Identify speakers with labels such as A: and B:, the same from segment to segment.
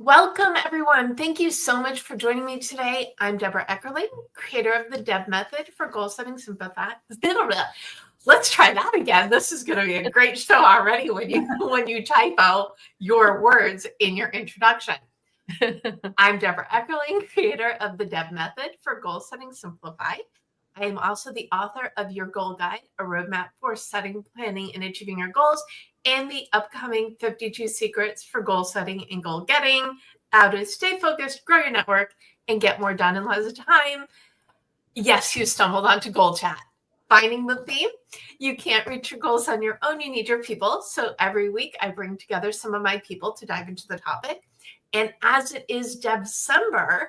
A: Welcome, everyone. Thank you so much for joining me today. I'm Debra Eckerling, creator of the DEB method for goal setting simplified. Let's try that again. This is going to be a great show already when you typo your words in your introduction. I'm Debra Eckerling, creator of the DEB method for goal setting simplified. I am also the author of Your Goal Guide, a roadmap for setting, planning, and achieving your goals, and the upcoming 52 Secrets for Goal Setting and Goal Getting, how to stay focused, grow your network, and get more done in less time. Yes, you stumbled onto GoalChat. Finding the theme? You can't reach your goals on your own. You need your people. So every week I bring together some of my people to dive into the topic. And as it is DEBcember,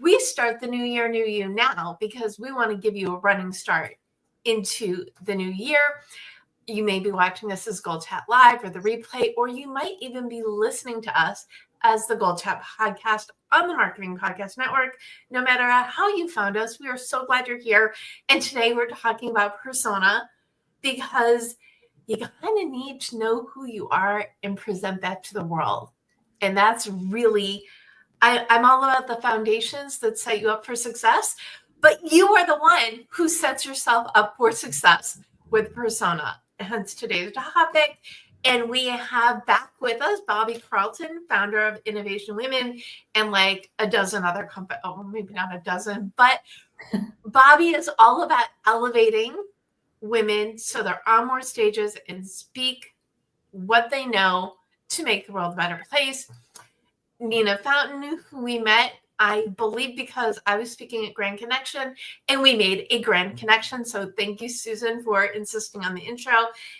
A: we start the new year, new you now, because we want to give you a running start into the new year. You may be watching this as GoalChat Live or the replay, or you might even be listening to us as the GoalChat podcast on the Marketing Podcast Network. No matter how you found us, we are so glad you're here. And today we're talking about persona, because you kind of need to know who you are and present that to the world. And that's really, I'm all about the foundations that set you up for success, but you are the one who sets yourself up for success with persona. Hence today's topic. And we have back with us Bobbie Carlton, founder of Innovation Women, and like a dozen other companies. Oh, maybe not a dozen, but Bobbie is all about elevating women so they're on more stages and speak what they know to make the world a better place. Nina Fountain, who we met, I believe, because I was speaking at Grand Connection, and we made a grand connection. So thank you, Susan, for insisting on the intro.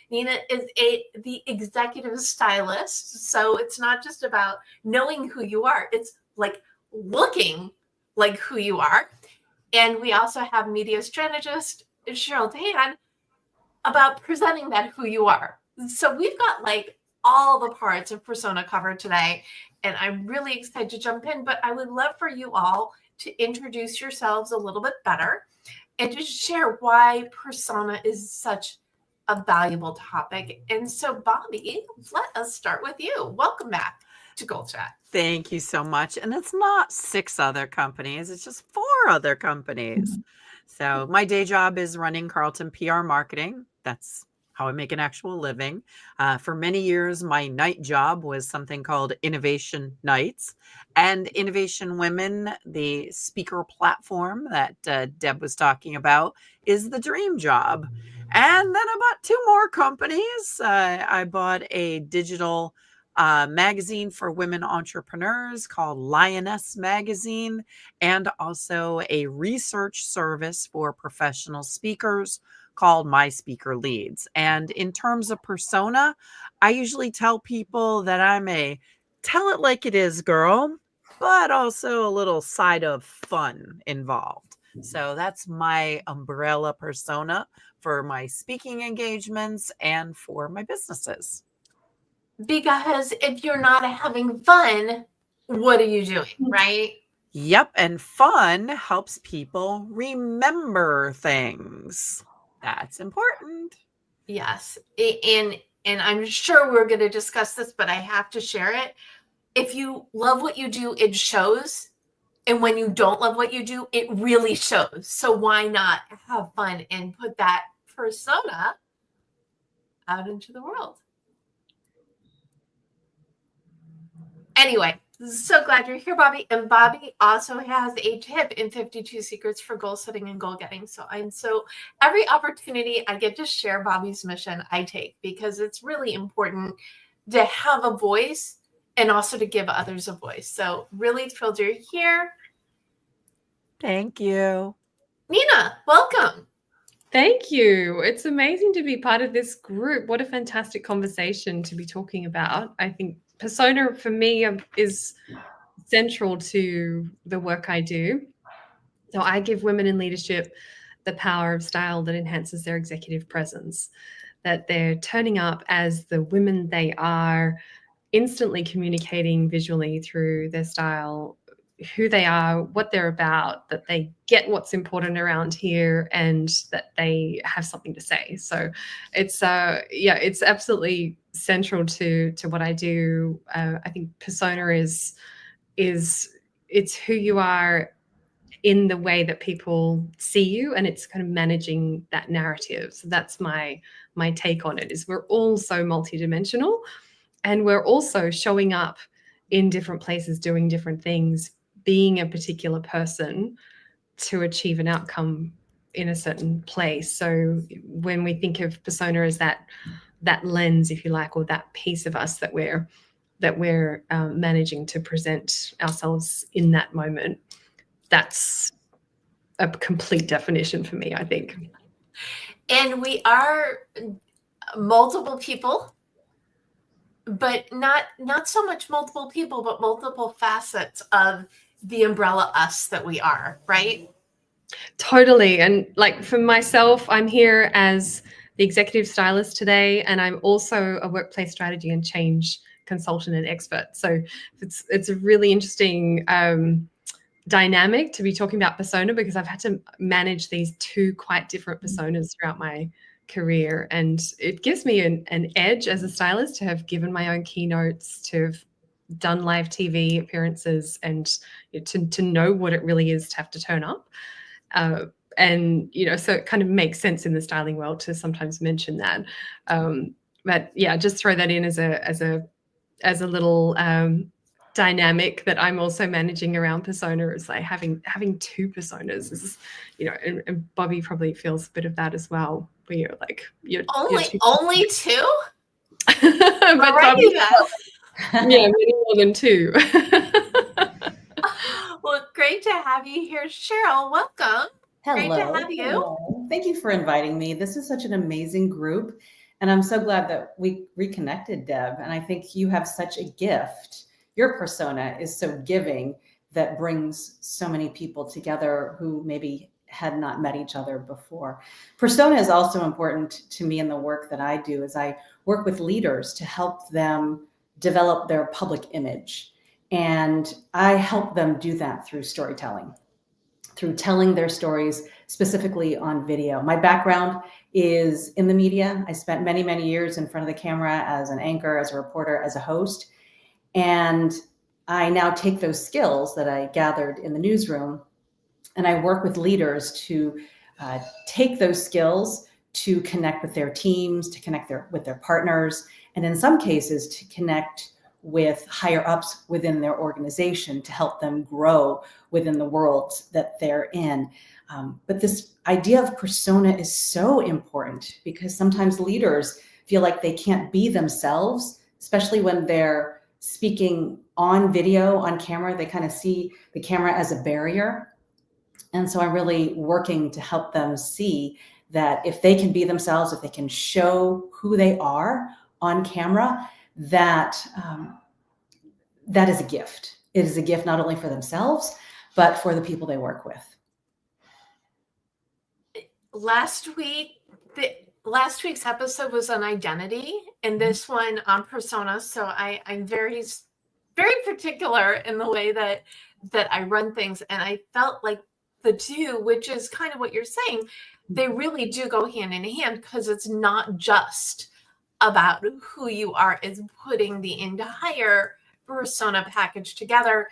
A: Nina is the executive stylist. So it's not just about knowing who you are. It's like looking like who you are. And we also have media strategist Cheryl Tan about presenting that who you are. So we've got like all the parts of persona covered today. And I'm really excited to jump in, but I would love for you all to introduce yourselves a little bit better and just share why persona is such a valuable topic. And so, Bobbie, let us start with you. Welcome back to GoalChat.
B: Thank you so much. And it's not 6 other companies, it's just 4 other companies. So my day job is running Carlton PR marketing. That's how I make an actual living. For many years, my night job was something called Innovation Nights. And Innovation Women, the speaker platform that Deb was talking about, is the dream job. And then I bought 2 more companies. I bought a digital magazine for women entrepreneurs called Lioness Magazine, and also a research service for professional speakers called My Speaker Leads. And in terms of persona, I usually tell people that I'm a tell it like it is girl, but also a little side of fun involved. So that's my umbrella persona for my speaking engagements and for my businesses.
A: Because if you're not having fun, what are you doing, right?
B: Yep, and fun helps people remember things. That's important.
A: Yes. And I'm sure we're going to discuss this, but I have to share it. If you love what you do, it shows. And when you don't love what you do, it really shows. So why not have fun and put that persona out into the world? Anyway, so glad you're here, Bobbie. And Bobbie also has a tip in 52 Secrets for Goal Setting and Goal Getting. So every opportunity I get to share Bobbie's mission, I take, because it's really important to have a voice and also to give others a voice. So really thrilled you're here.
B: Thank you.
A: Nina, welcome.
C: Thank you. It's amazing to be part of this group. What a fantastic conversation to be talking about. I think persona for me is central to the work I do. So I give women in leadership the power of style that enhances their executive presence, that they're turning up as the women they are, instantly communicating visually through their style who they are, what they're about, that they get what's important around here, and that they have something to say. So it's it's absolutely central to what I do. I think persona is it's who you are in the way that people see you, and it's kind of managing that narrative. So that's my take on it, is we're all so multidimensional, and we're also showing up in different places, doing different things, being a particular person to achieve an outcome in a certain place. So when we think of persona as that lens, if you like, or that piece of us that we're managing to present ourselves in that moment, that's a complete definition for me, I think.
A: And we are multiple people, but not so much multiple people, but multiple facets of the umbrella us that we are, right?
C: Totally. And like for myself, I'm here as the executive stylist today, and I'm also a workplace strategy and change consultant and expert. So it's a really interesting dynamic to be talking about persona, because I've had to manage these two quite different personas throughout my career, and it gives me an edge as a stylist to have given my own keynotes, to have done live TV appearances, and to know what it really is to have to turn up. And so it kind of makes sense in the styling world to sometimes mention that. But yeah, just throw that in as a little dynamic that I'm also managing around persona, is like having two personas is, and Bobbie probably feels a bit of that as well, where you're like,
A: only two?
C: But Bobbie, many more than two.
A: Well, great to have you here, Cheryl. Welcome.
D: Hello.
A: Great to have you.
D: Hello. Thank you for inviting me. This is such an amazing group, and I'm so glad that we reconnected, Deb. And I think you have such a gift. Your persona is so giving, that brings so many people together who maybe had not met each other before. Persona is also important to me in the work that I do, as I work with leaders to help them develop their public image. And I help them do that through storytelling, through telling their stories, specifically on video. My background is in the media. I spent many, many years in front of the camera as an anchor, as a reporter, as a host. And I now take those skills that I gathered in the newsroom, and I work with leaders to take those skills to connect with their teams, to connect with their partners, and in some cases to connect with higher ups within their organization to help them grow within the world that they're in. But this idea of persona is so important, because sometimes leaders feel like they can't be themselves, especially when they're speaking on video, on camera. They kind of see the camera as a barrier. And so I'm really working to help them see that if they can be themselves, if they can show who they are on camera, that is a gift. It is a gift not only for themselves, but for the people they work with.
A: Last week's episode was on identity, and this one on persona. So I'm very, very particular in the way that I run things, and I felt like the two, which is kind of what you're saying, they really do go hand in hand, because it's not just about who you are, it's putting the entire persona package together.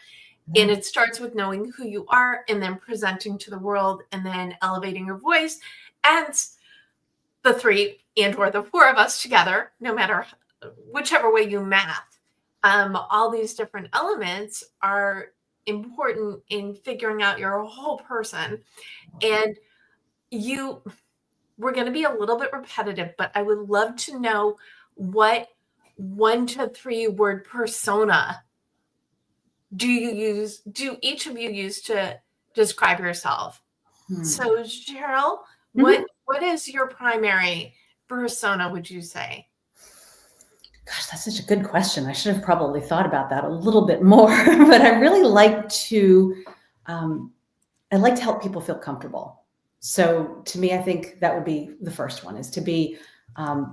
A: And it starts with knowing who you are, and then presenting to the world, and then elevating your voice. And the three and or the four of us together, no matter whichever way you math, all these different elements are important in figuring out your whole person. And we're going to be a little bit repetitive, but I would love to know what 1 to 3 word persona do each of you use to describe yourself? So Cheryl, what is your primary persona, would you say?
D: Gosh, that's such a good question. I should have probably thought about that a little bit more, but I really like to help people feel comfortable. So to me, I think that would be the first one, is to be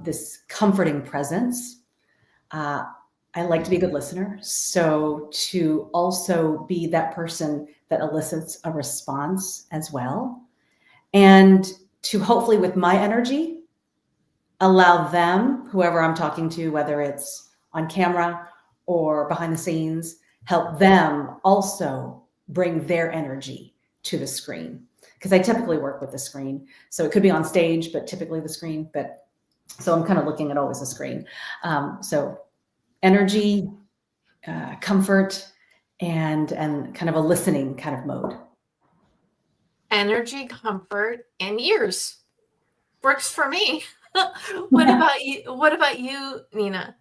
D: this comforting presence. I like to be a good listener. So to also be that person that elicits a response as well. And to hopefully with my energy, allow them, whoever I'm talking to, whether it's on camera or behind the scenes, help them also bring their energy to the screen. Because I typically work with the screen. So it could be on stage, but typically the screen. But so I'm kind of looking at always the screen. So energy, comfort, and kind of a listening kind of mode.
A: Energy, comfort, and ears works for me. What about you? What about you, Nina?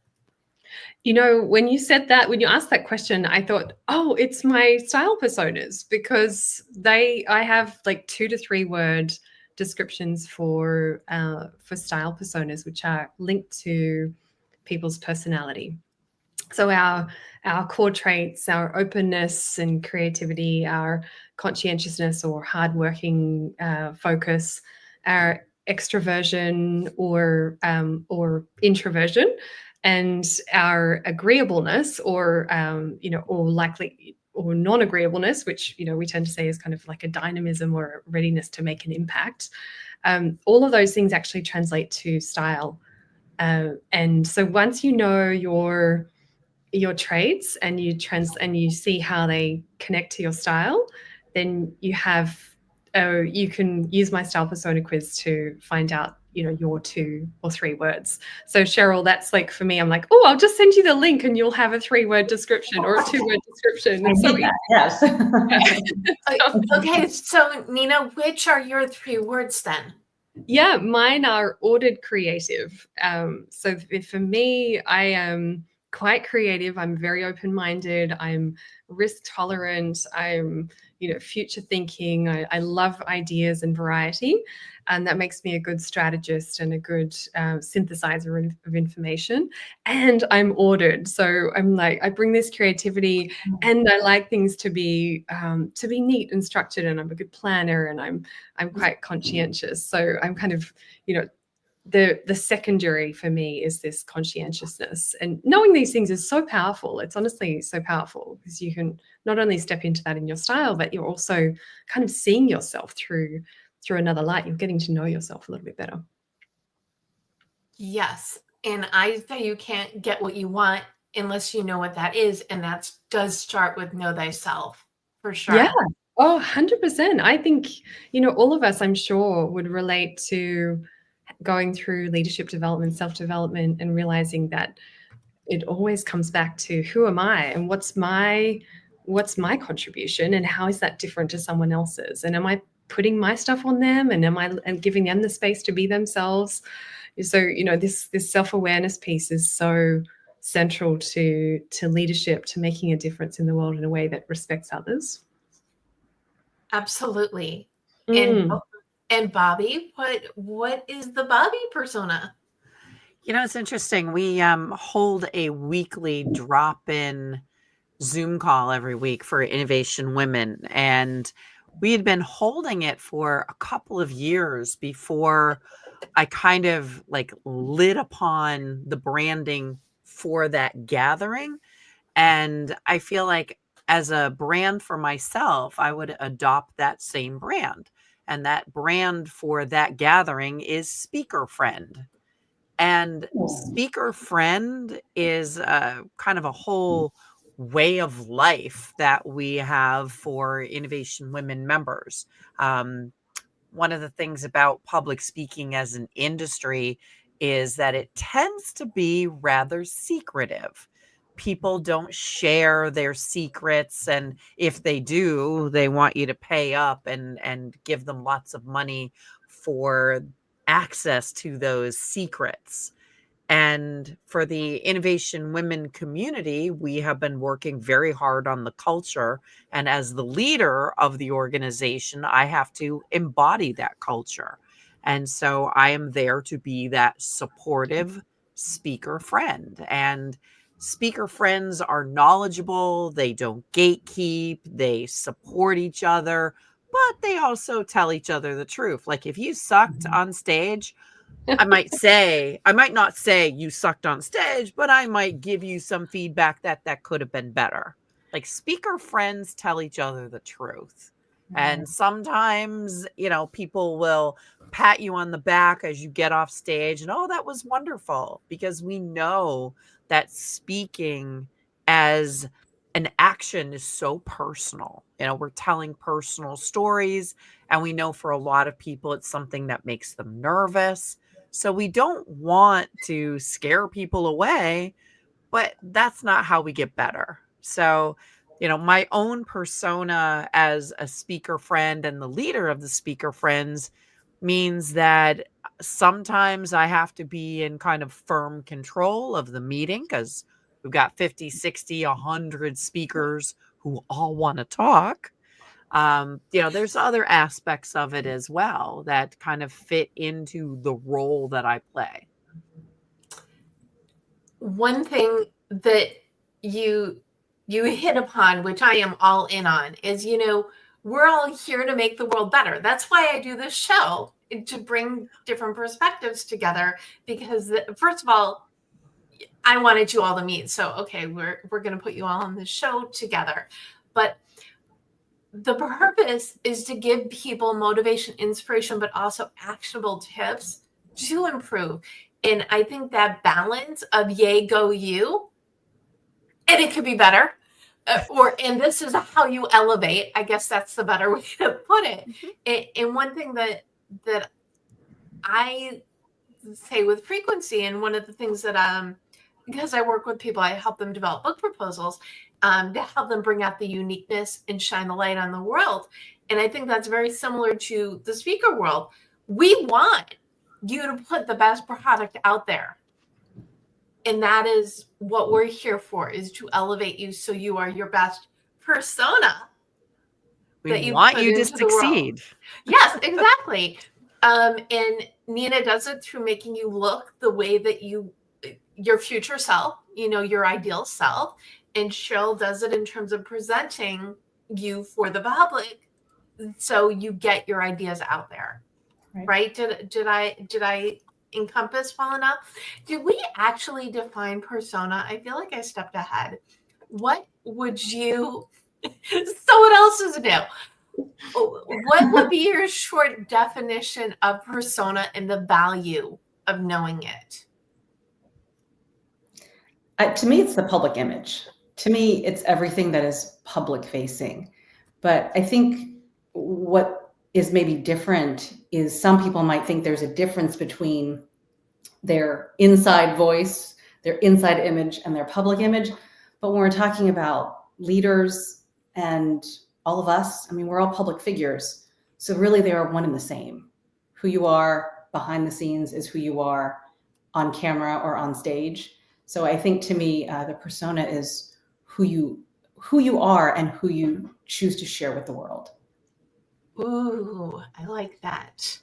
C: You know, when you said that, when you asked that question, I thought, oh, it's my style personas, because I have like 2 to 3 word descriptions for style personas, which are linked to people's personality. So our core traits, our openness and creativity, our conscientiousness or hardworking focus, our extroversion or introversion, and our agreeableness or or likely or non-agreeableness, which we tend to say is kind of like a dynamism or a readiness to make an impact. All of those things actually translate to style. And so once you know your traits and you see how they connect to your style, then you can use my style persona quiz to find out your 2 or 3 words. So Cheryl, that's like for me, I'm like, oh, I'll just send you the link and you'll have a 3-word description or a 2-word description.
D: I need that, yes.
A: Okay, so Nina, which are your 3 words then?
C: Yeah, mine are ordered creative. So for me, I am quite creative. I'm very open-minded. I'm risk tolerant. I'm, future thinking. I love ideas and variety, and that makes me a good strategist and a good synthesizer of information. And I'm ordered, so I'm like, I bring this creativity, and I like things to be neat and structured. And I'm a good planner, and I'm quite conscientious. So I'm kind of, the secondary for me is this conscientiousness, and knowing these things is so powerful. It's honestly so powerful, because you can not only step into that in your style, but you're also kind of seeing yourself through another light. You're getting to know yourself a little bit better.
A: Yes. And I say you can't get what you want unless you know what that is. And that does start with know thyself, for sure.
C: Yeah. Oh, 100%. I think, all of us, I'm sure, would relate to going through leadership development, self-development, and realizing that it always comes back to who am I and what's my contribution, and how is that different to someone else's, and am I putting my stuff on them, and am I giving them the space to be themselves? So this self-awareness piece is so central to leadership, to making a difference in the world in a way that respects others.
A: Absolutely. And Bobbie, what is the Bobbie persona?
B: It's interesting. We hold a weekly drop-in Zoom call every week for Innovation Women, and we had been holding it for a couple of years before I kind of like lit upon the branding for that gathering. And I feel like as a brand for myself, I would adopt that same brand. And that brand for that gathering is Speaker Friend. And Speaker Friend is kind of a whole way of life that we have for Innovation Women members. One of the things about public speaking as an industry is that it tends to be rather secretive. People don't share their secrets, and if they do, they want you to pay up and give them lots of money for access to those secrets. And for the Innovation Women community, we have been working very hard on the culture. And as the leader of the organization, I have to embody that culture. And so I am there to be that supportive speaker friend. And speaker friends are knowledgeable. They don't gatekeep. They support each other, but they also tell each other the truth. Like if you sucked on stage, I might not say you sucked on stage, but I might give you some feedback that could have been better. Like, speaker friends tell each other the truth. And sometimes, people will pat you on the back as you get off stage and, oh, that was wonderful, because we know that speaking as an action is so personal. We're telling personal stories, and we know for a lot of people it's something that makes them nervous. So we don't want to scare people away, but that's not how we get better. So, my own persona as a speaker friend and the leader of the speaker friends means that sometimes I have to be in kind of firm control of the meeting, because we've got 50, 60, 100 speakers who all want to talk. There's other aspects of it as well that kind of fit into the role that I play.
A: One thing that you hit upon, which I am all in on, is, we're all here to make the world better. That's why I do this show, to bring different perspectives together, because first of all, I wanted you all to meet. So, okay, we're going to put you all on the show together. But the purpose is to give people motivation, inspiration, but also actionable tips to improve. And I think that balance of yay, go you, and it could be better, and this is how you elevate. I guess that's the better way to put it. Mm-hmm. And one thing that I say with frequency, and one of the things that because I work with people, I help them develop book proposals to help them bring out the uniqueness and shine the light on the world. And I think that's very similar to the speaker world. We want you to put the best product out there. And that is what we're here for, is to elevate you so you are your best persona.
B: We want you to succeed.
A: Yes, exactly. And Nina does it through making you look the way that your future self, your ideal self. And Cheryl does it in terms of presenting you for the public, so you get your ideas out there. Right? Did I encompass well enough? Did we actually define persona? I feel like I stepped ahead. What would you? Someone else is new. What would be your short definition of persona and the value of knowing it?
D: To me, it's the public image. To me, it's everything that is public facing. But I think what is maybe different is some people might think there's a difference between their inside voice, their inside image, and their public image. But when we're talking about leaders and all of us, we're all public figures. So really they are one and the same. Who you are behind the scenes is who you are on camera or on stage. So I think, to me, the persona is who you are and who you choose to share with the world.
A: Ooh, I like that.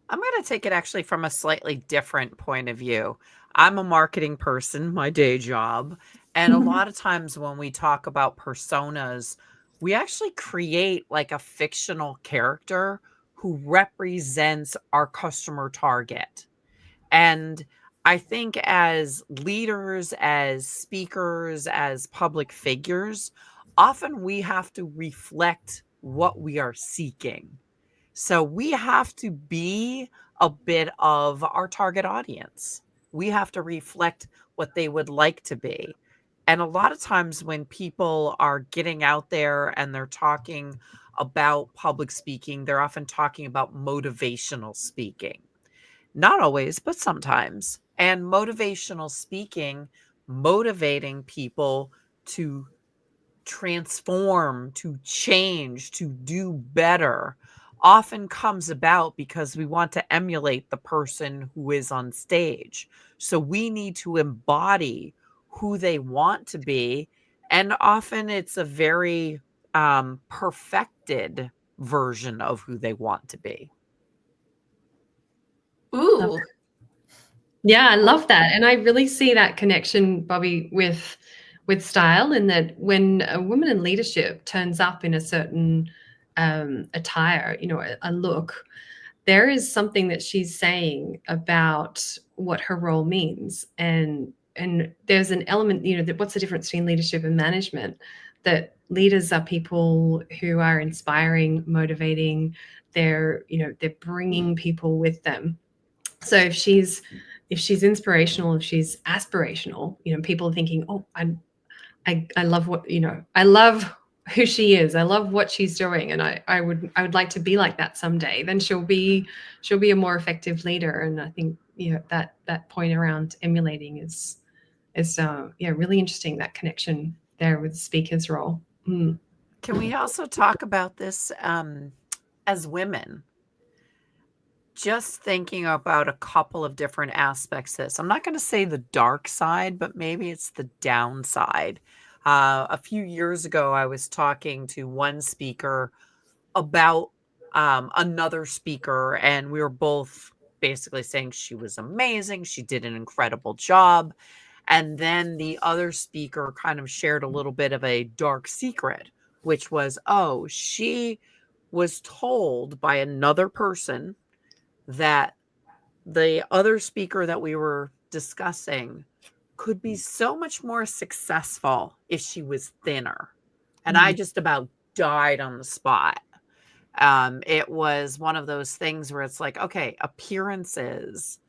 B: I'm going to take it actually from a slightly different point of view. I'm a marketing person, my day job. And a lot of times when we talk about personas, we actually create like a fictional character who represents our customer target. And I think as leaders, as speakers, as public figures, often we have to reflect what we are seeking. So we have to be a bit of our target audience. We have to reflect what they would like to be. And a lot of times when people are getting out there and they're talking about public speaking, they're often talking about motivational speaking. Not always, but sometimes. And motivational speaking, motivating people to transform, to change, to do better, often comes about because we want to emulate the person who is on stage. So we need to embody who they want to be. And often it's a very perfected version of who they want to be.
A: Ooh.
C: Yeah, I love that. And I really see that connection, Bobbie, with style, in that when a woman in leadership turns up in a certain attire, a look, there is something that she's saying about what her role means. And there's an element, that what's the difference between leadership and management? That leaders are people who are inspiring, motivating. They're bringing people with them. So if she's inspirational, if she's aspirational, people are thinking, oh, I love what, I love who she is. I love what she's doing. And I would like to be like that someday. Then she'll be a more effective leader. And I think, that point around emulating is really interesting, that connection there with the speaker's role. Mm.
B: Can we also talk about this as women? Just thinking about a couple of different aspects of this. I'm not going to say the dark side, but maybe it's the downside. A few years ago, I was talking to one speaker about another speaker, and we were both basically saying she was amazing. She did an incredible job. And then the other speaker kind of shared a little bit of a dark secret, which was, she was told by another person that the other speaker that we were discussing could be so much more successful if she was thinner. And I just about died on the spot. It was one of those things where it's like, okay, appearances,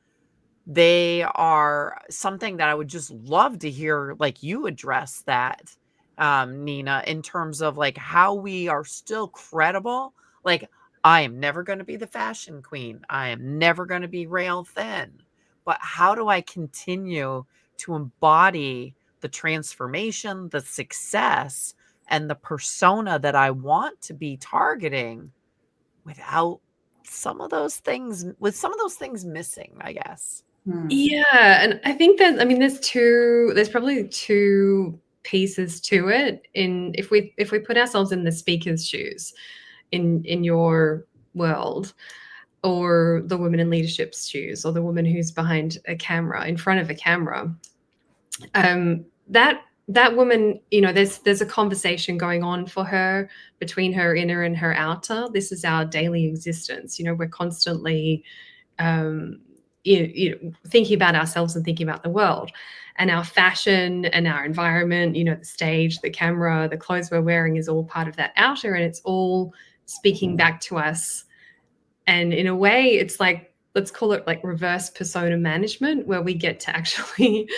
B: they are something that I would just love to hear, like, you address that, Nina, in terms of like how we are still credible. Like, I am never going to be the fashion queen. I am never going to be rail thin. But how do I continue to embody the transformation, the success, and the persona that I want to be targeting without some of those things missing, I guess.
C: Yeah. And I think that, there's probably two pieces to it. If we put ourselves in the speaker's shoes in your world, or the woman in leadership's shoes, or the woman who's behind a camera, in front of a camera, that woman, there's a conversation going on for her between her inner and her outer. This is our daily existence. We're constantly thinking about ourselves and thinking about the world, and our fashion and our environment, the stage, the camera, the clothes we're wearing is all part of that outer, and it's all speaking back to us. And in a way, it's like, let's call it like reverse persona management, where we get to actually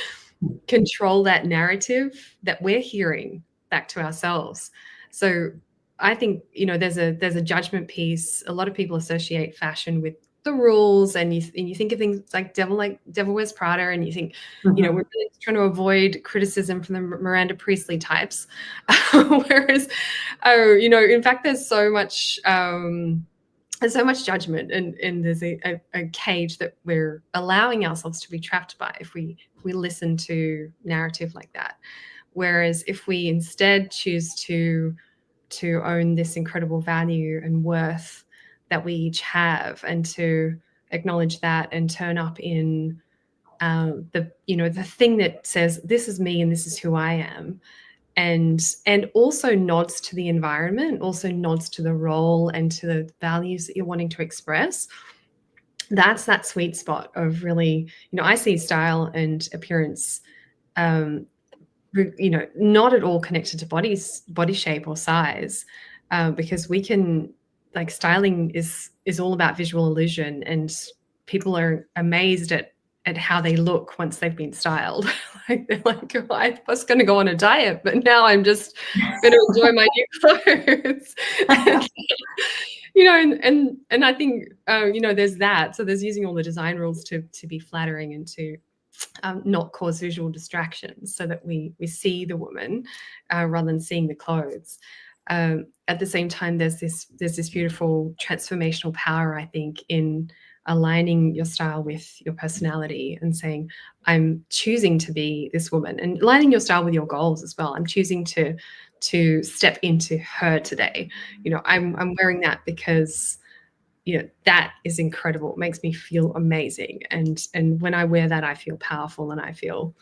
C: control that narrative that we're hearing back to ourselves. So I think, there's a judgment piece. A lot of people associate fashion with the rules, and you think of things like Devil Wears Prada, and you think, we're really trying to avoid criticism from the Miranda Priestley types. Whereas, in fact, there's so much judgment, and there's a cage that we're allowing ourselves to be trapped by if we listen to narrative like that. Whereas if we instead choose to own this incredible value and worth that we each have, and to acknowledge that and turn up in the thing that says, this is me and this is who I am, and also nods to the environment, also nods to the role and to the values that you're wanting to express. That's that sweet spot of really, I see style and appearance, not at all connected to body shape or size, because we can, like, styling is all about visual illusion, and people are amazed at how they look once they've been styled. Like, they're like, oh, I was going to go on a diet, but now I'm just going to enjoy my new clothes. And I think, there's that. So there's using all the design rules to be flattering and to not cause visual distractions, so that we see the woman rather than seeing the clothes. At the same time, there's this beautiful transformational power, I think, in aligning your style with your personality and saying, I'm choosing to be this woman, and aligning your style with your goals as well. I'm choosing to step into her today. I'm wearing that because that is incredible. It makes me feel amazing. And when I wear that, I feel powerful, and I feel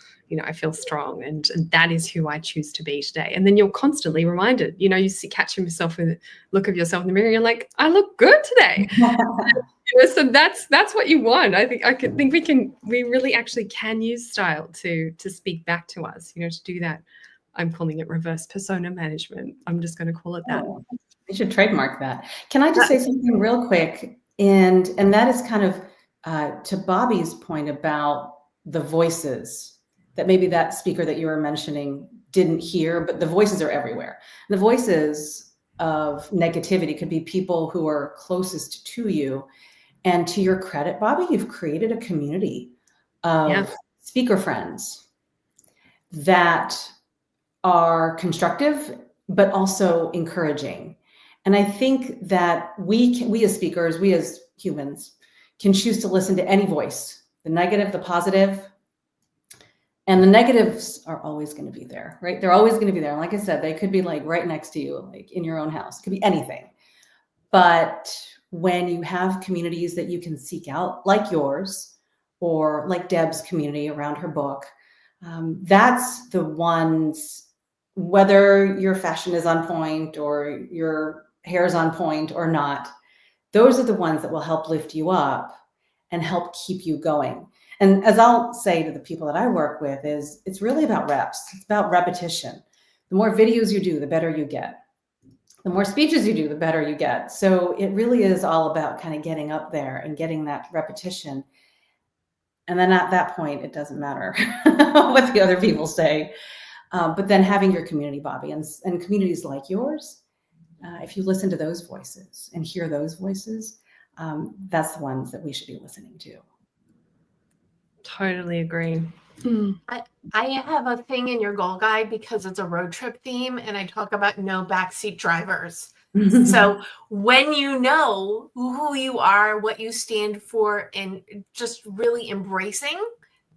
C: strong, and that is who I choose to be today. And then you're constantly reminded, you catching yourself in the look of yourself in the mirror, you're like, I look good today. So that's what you want. I think we really actually can use style to speak back to us, to do that. I'm calling it reverse persona management. I'm just going to call it that.
D: Oh, we should trademark that. Can I just say something real quick? And that is kind of to Bobbie's point about the voices that maybe that speaker that you were mentioning didn't hear, but the voices are everywhere. The voices of negativity could be people who are closest to you. And to your credit, Bobbie, you've created a community of speaker friends that are constructive, but also encouraging. And I think that we as speakers, we as humans can choose to listen to any voice, the negative, the positive, and the negatives are always going to be there, right? They're always going to be there. And like I said, they could be like right next to you, like in your own house. It could be anything. But when you have communities that you can seek out, like yours, or like Deb's community around her book, that's the ones, whether your fashion is on point or your hair is on point or not, those are the ones that will help lift you up and help keep you going. And as I'll say to the people that I work with is it's really about reps. It's about repetition. The more videos you do, the better you get. The more speeches you do, the better you get. So it really is all about kind of getting up there and getting that repetition. And then at that point, it doesn't matter what the other people say. But then having your community, Bobbie, and communities like yours, if you listen to those voices and hear those voices, that's the ones that we should be listening to.
C: Totally agree.
A: I have a thing in your goal guide because it's a road trip theme and I talk about no backseat drivers. So when you know who you are, what you stand for, and just really embracing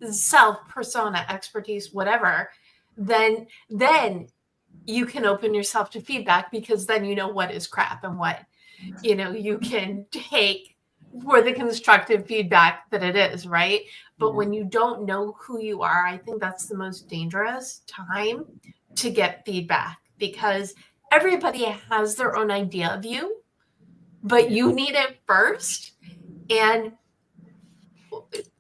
A: self, persona, expertise, whatever, then you can open yourself to feedback because then you know what is crap and what, you can take for the constructive feedback that it is, right? But when you don't know who you are, I think that's the most dangerous time to get feedback because everybody has their own idea of you, but you need it first. And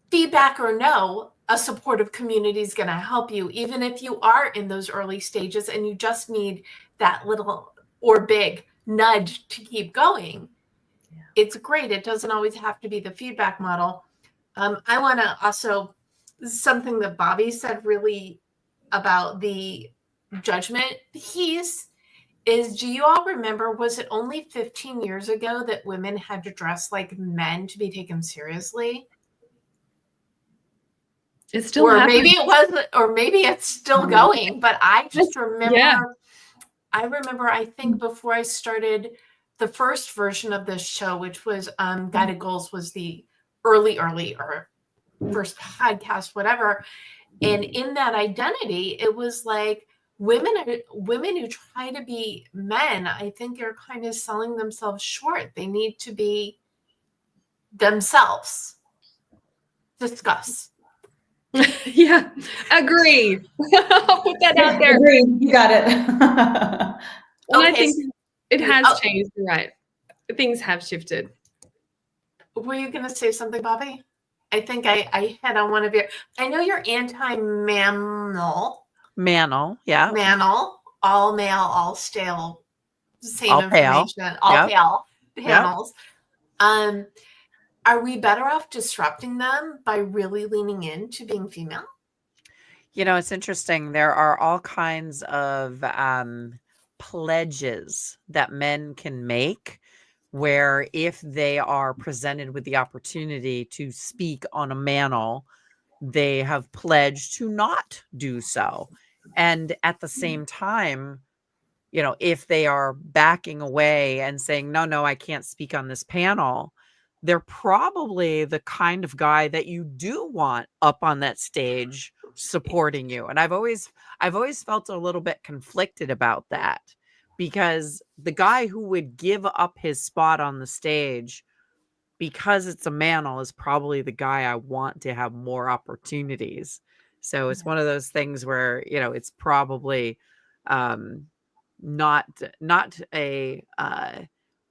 A: feedback or no, a supportive community is going to help you, even if you are in those early stages and you just need that little or big nudge to keep going. It's great. It doesn't always have to be the feedback model. I want to also, something that Bobbie said really about the judgment piece is, do you all remember, was it only 15 years ago that women had to dress like men to be taken seriously?
C: It's still
A: or
C: happening.
A: maybe it was, or maybe it's still going, but I just remember, I think before I started the first version of this show, which was Guided Goals, was the early or first podcast, whatever. And in that identity, it was like women who try to be men, I think are kind of selling themselves short. They need to be themselves. Discuss.
C: Yeah, agree. I'll put that out there.
D: Agree. You got it.
C: And I think it has changed, right? Things have shifted.
A: Were you going to say something, Bobbie? I think I had on one of your, I know you're anti-mammal.
B: Manel, yeah.
A: Manel, all male, all stale, same
B: all
A: information,
B: pale.
A: all pale panels.
B: Yep.
A: Are we better off disrupting them by really leaning into being female?
B: It's interesting. There are all kinds of pledges that men can make where if they are presented with the opportunity to speak on a manel, they have pledged to not do so. And at the same time, if they are backing away and saying, no, I can't speak on this panel, they're probably the kind of guy that you do want up on that stage supporting you. And I've always felt a little bit conflicted about that, because the guy who would give up his spot on the stage because it's a manel is probably the guy I want to have more opportunities. So it's one of those things where, it's probably not a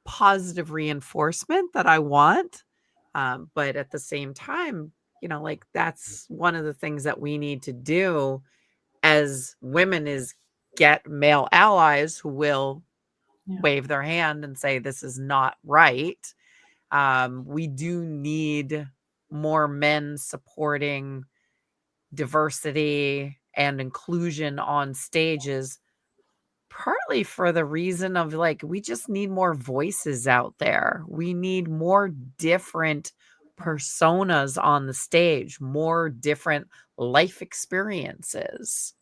B: positive reinforcement that I want, But at the same time, like that's one of the things that we need to do as women is get male allies who will wave their hand and say, this is not right. We do need more men supporting diversity and inclusion on stages, partly for the reason of like, we just need more voices out there. We need more different personas on the stage, more different life experiences.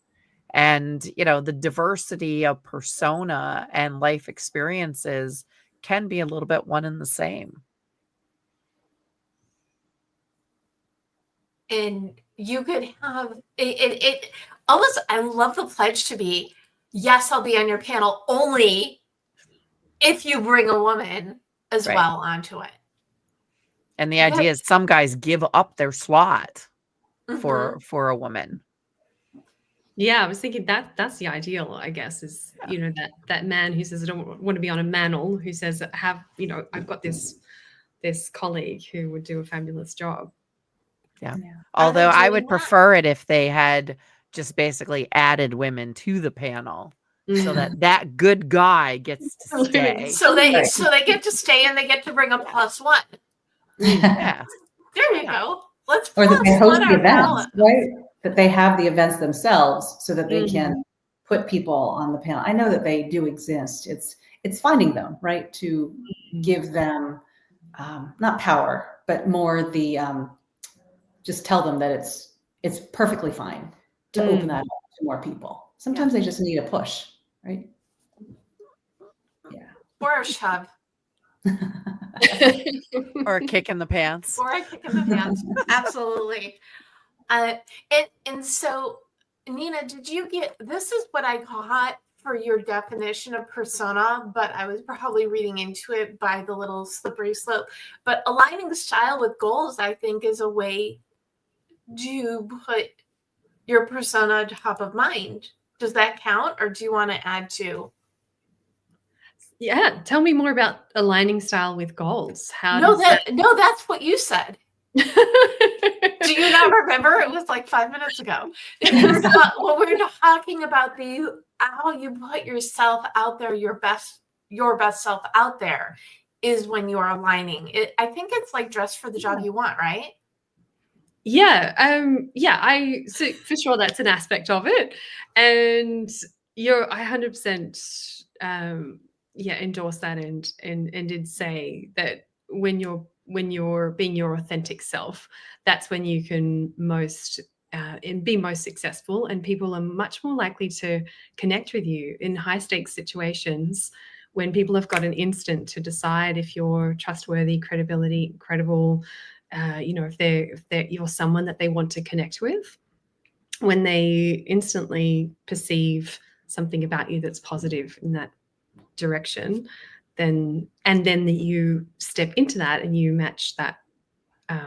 B: And, the diversity of persona and life experiences can be a little bit one and the same.
A: And you could have it almost, I love the pledge to be, yes, I'll be on your panel only if you bring a woman as well onto it.
B: And the idea is some guys give up their slot for a woman.
C: Yeah, I was thinking that's the ideal, I guess, is, that man who says, I don't want to be on a manel, who says, I've got this colleague who would do a fabulous job.
B: Yeah. Although I would prefer it if they had just basically added women to the panel so that good guy gets to stay.
A: So they get to stay and they get to bring a +1.
B: Yeah.
A: There you go. Let's
D: or that they host the events,
A: balance.
D: right? That they have the events themselves so that they can put people on the panel. I know that they do exist. It's finding them, right? To give them not power, but more the just tell them that it's perfectly fine to open that up to more people. Sometimes they just need a push, right? Yeah.
A: Or a shove.
B: Or a kick in the pants.
A: Or a kick in the pants. Absolutely. And so, Nina, did you get, this is what I got for your definition of persona, but I was probably reading into it by the little slippery slope. But aligning style with goals, I think, is a way to put your persona top of mind. Does that count, or do you want to add to?
C: Yeah, tell me more about aligning style with goals.
A: No, that's what you said. Do you not remember? It was like 5 minutes ago. When we were talking about how you put yourself out there, your best self out there is when you are aligning. I think it's like dress for the job you want, right?
C: So for sure that's an aspect of it, and I 100% endorse that and did say that when you're being your authentic self, that's when you can most and be most successful, and people are much more likely to connect with you in high stakes situations when people have got an instant to decide if you're trustworthy, credible, if you're someone that they want to connect with. When they instantly perceive something about you that's positive in that direction, then that you step into that and you match that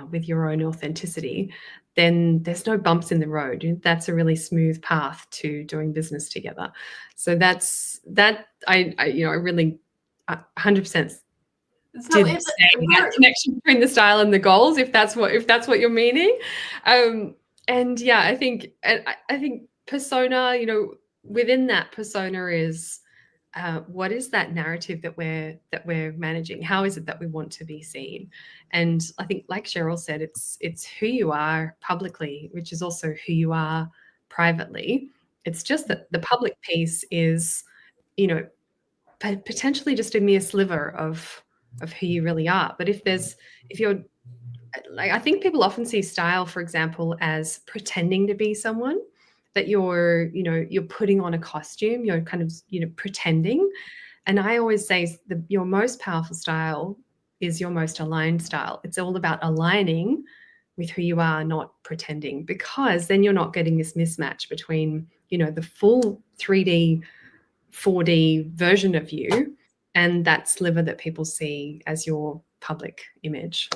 C: with your own authenticity, then there's no bumps in the road. That's a really smooth path to doing business together. So I really 100% did say that connection between the style and the goals, if that's what you're meaning. And yeah, I think persona, within that persona is what is that narrative that we're managing? How is it that we want to be seen? And I think, like Cheryl said, it's who you are publicly, which is also who you are privately. It's just that the public piece is, potentially just a mere sliver of who you really are. But if you're like, I think people often see style, for example, as pretending to be someone, that you're putting on a costume, you're kind of, pretending. And I always say your most powerful style is your most aligned style. It's all about aligning with who you are, not pretending, because then you're not getting this mismatch between, the full 3D, 4D version of you and that sliver that people see as your public image.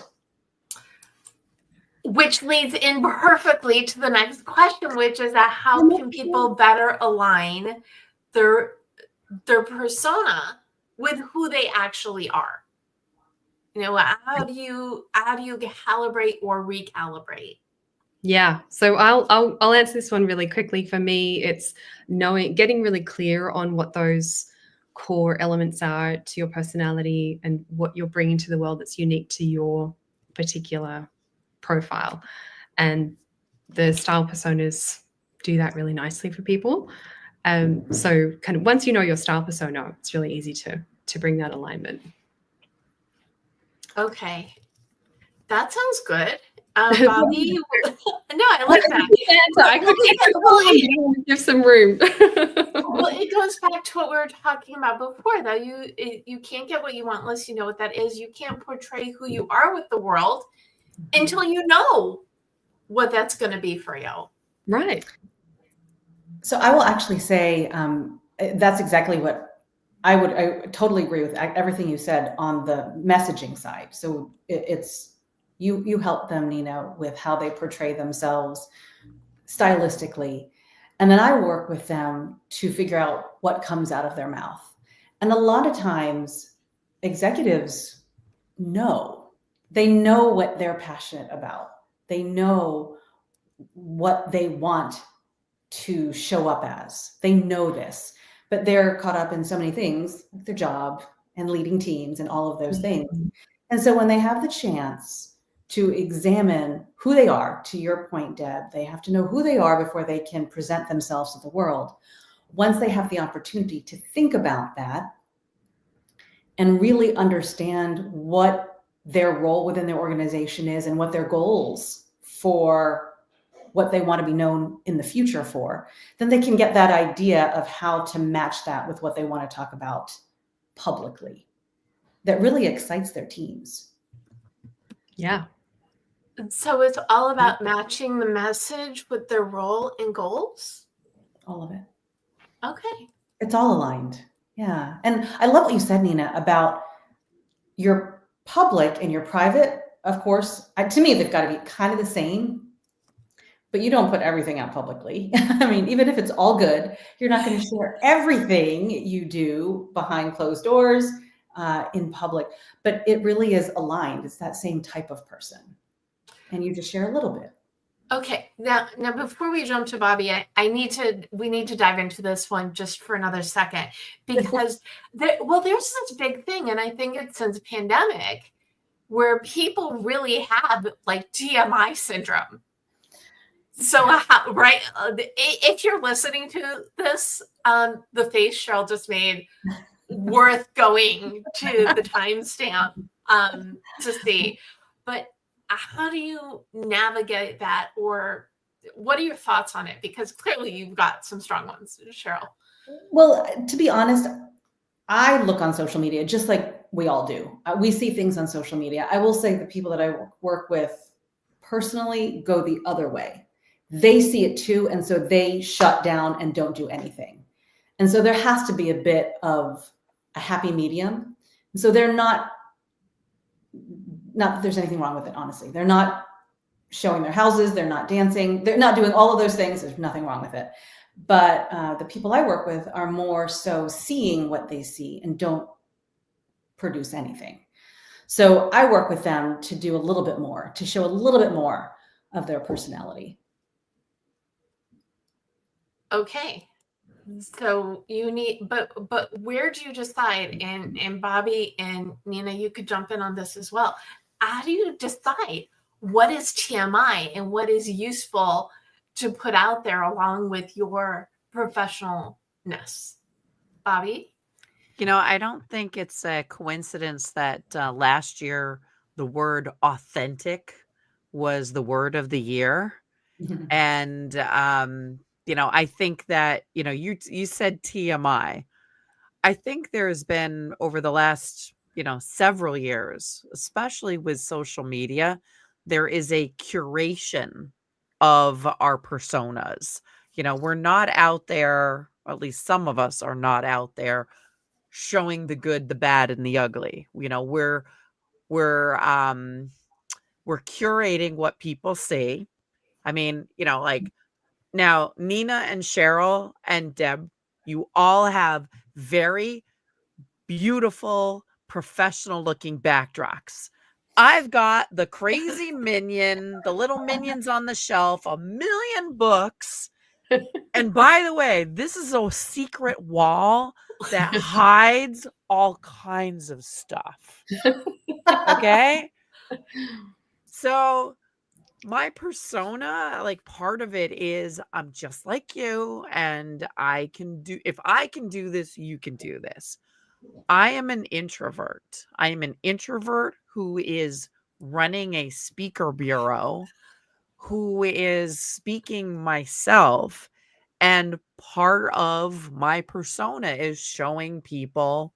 A: Which leads in perfectly to the next question, which is that how can people better align their persona with who they actually are? You know, how do you calibrate or recalibrate?
C: Yeah. So I'll answer this one really quickly. For me, it's getting really clear on what those core elements are to your personality and what you're bringing to the world that's unique to your particular profile. And the style personas do that really nicely for people. So kind of once you know your style persona, it's really easy to bring that alignment.
A: Okay. That sounds good. Bobbie, no, I like that.
C: I could give some room.
A: Well, it goes back to what we were talking about before, though. You can't get what you want unless you know what that is. You can't portray who you are with the world until you know what that's going to be for you.
C: Right.
D: So I will actually say that's exactly what I totally agree with everything you said on the messaging side. So it's you help them, Nina, with how they portray themselves stylistically. And then I work with them to figure out what comes out of their mouth. And a lot of times executives know. They know what they're passionate about. They know what they want to show up as. They know this, but they're caught up in so many things, like their job and leading teams and all of those things. And so when they have the chance to examine who they are, to your point, Deb, they have to know who they are before they can present themselves to the world. Once they have the opportunity to think about that and really understand what their role within their organization is and what their goals for what they want to be known in the future for, then they can get that idea of how to match that with what they want to talk about publicly. That really excites their teams.
C: Yeah.
A: So it's all about matching the message with their role and goals?
D: All of it.
A: Okay.
D: It's all aligned. Yeah. And I love what you said, Nina, about your public and your private. Of course, to me, they've got to be kind of the same, but you don't put everything out publicly. I mean, even if it's all good, you're not going to share everything you do behind closed doors in public, but it really is aligned. It's that same type of person. And you just share a little bit.
A: Okay. Now before we jump to Bobbie, we need to dive into this one just for another second, because there's this big thing, and I think it's since pandemic, where people really have like TMI syndrome. So, right, if you're listening to this, the face Cheryl just made, worth going to the timestamp to see. But how do you navigate that, or what are your thoughts on it? Because clearly you've got some strong ones, Cheryl.
D: Well, to be honest, I look on social media just like we all do. We see things on social media. I will say the people that I work with personally go the other way. They see it too, and so they shut down and don't do anything. And so there has to be a bit of a happy medium. And so they're not that there's anything wrong with it, honestly. They're not showing their houses, they're not dancing, they're not doing all of those things. There's nothing wrong with it. But the people I work with are more so seeing what they see and don't produce anything. So I work with them to do a little bit more, to show a little bit more of their personality.
A: Okay. So you need, but where do you decide? And Bobbie and Nina, you could jump in on this as well. How do you decide what is TMI and what is useful to put out there along with your professionalness? Bobbie?
B: You know, I don't think it's a coincidence that last year the word authentic was the word of the year.
D: Mm-hmm.
B: And you know, I think that, you know, you said TMI. I think there's been over the last, you know, several years, especially with social media, there is a curation of our personas. You know, we're not out there, or at least some of us are not out there showing the good, the bad, and the ugly. You know, we're curating what people see. I mean, you know, like now Nina and Cheryl and Deb, you all have very beautiful professional looking backdrops. I've got the crazy minion, the little minions on the shelf, a million books. And by the way, this is a secret wall that hides all kinds of stuff. Okay? So my persona, like part of it is I'm just like you, and if I can do this, you can do this. I am an introvert. I am an introvert who is running a speaker bureau, who is speaking myself. And part of my persona is showing people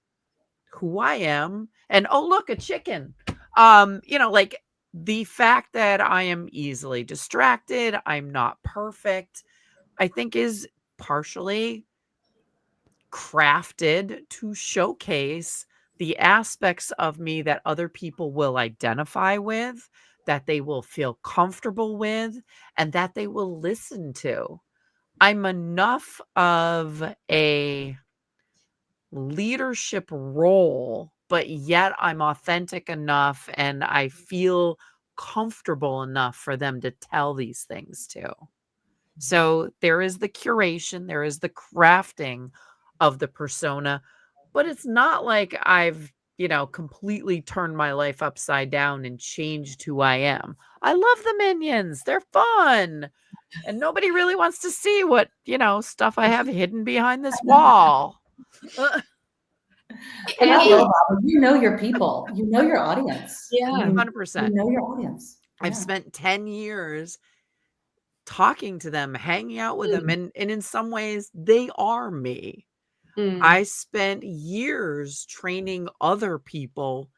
B: who I am. And oh, look, a chicken. Like the fact that I am easily distracted, I'm not perfect, I think is partially crafted to showcase the aspects of me that other people will identify with, that they will feel comfortable with, and that they will listen to. I'm enough of a leadership role, but yet I'm authentic enough and I feel comfortable enough for them to tell these things to. So there is the curation, there is the crafting of the persona, but it's not like I've, completely turned my life upside down and changed who I am. I love the minions. They're fun. And nobody really wants to see what, stuff I have hidden behind this wall.
D: And I
A: Amy,
D: love Bobbie. You know your people. You know your audience.
C: Yeah.
D: I mean,
B: 100%.
D: you know your audience.
B: I've
D: Yeah.
B: spent 10 years talking to them, hanging out with them. And in some ways, they are me. I spent years training other people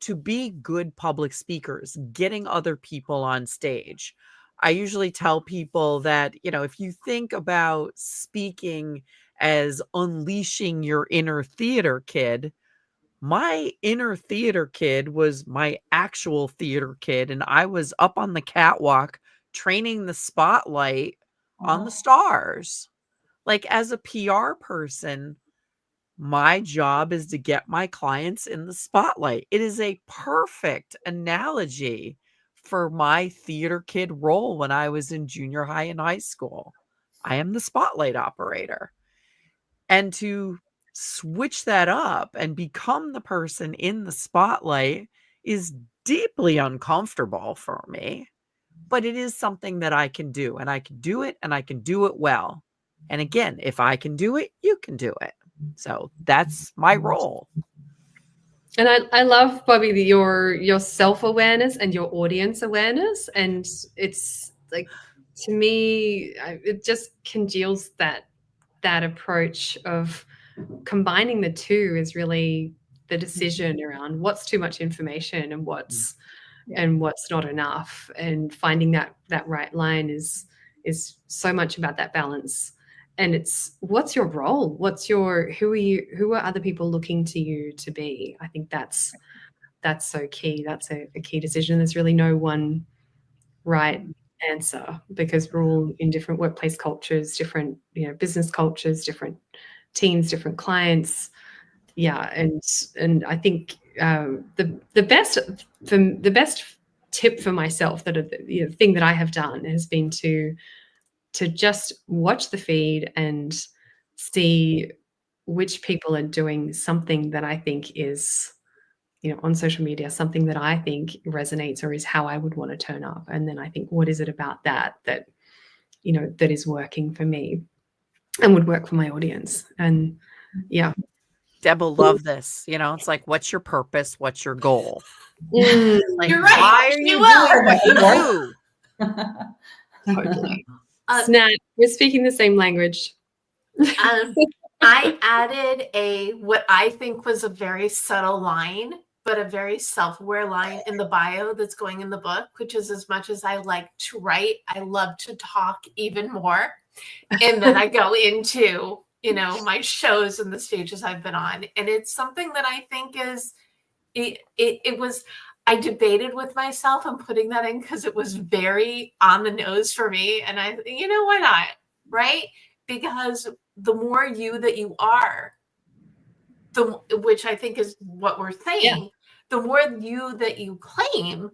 B: to be good public speakers, getting other people on stage. I usually tell people that, if you think about speaking as unleashing your inner theater kid, my inner theater kid was my actual theater kid. And I was up on the catwalk training the spotlight on the stars. Like as a PR person, my job is to get my clients in the spotlight. It is a perfect analogy for my theater kid role when I was in junior high and high school. I am the spotlight operator. And to switch that up and become the person in the spotlight is deeply uncomfortable for me, but it is something that I can do, and I can do it, and I can do it well. And again, if I can do it, you can do it. So that's my role.
C: And I love, Bobbie, your self-awareness and your audience awareness. And it's like, to me, it just congeals that approach of combining the two is really the decision around what's too much information and what's not enough. And finding that right line is so much about that balance. And it's, what's your role? Who are other people looking to you to be? I think that's so key. That's a key decision. There's really no one right answer, because we're all in different workplace cultures, different, business cultures, different teams, different clients. Yeah. And I think the best tip for myself, the thing that I have done has been to just watch the feed and see which people are doing something that I think is, on social media, something that I think resonates or is how I would want to turn up. And then I think, what is it about that that is working for me and would work for my audience? And yeah.
B: Deb will love this. It's like, what's your purpose? What's your goal? Like,
A: you're right.
B: why are you doing what you do?
C: Totally. Snap, we're speaking the same language.
A: I added what I think was a very subtle line, but a very self-aware line in the bio that's going in the book, which is, as much as I like to write, I love to talk even more. And then I go into, my shows and the stages I've been on. And it's something that I think is, I debated with myself on putting that in because it was very on the nose for me. And why not? Right? Because the more you that you are, which I think is what we're saying, the more that you claim,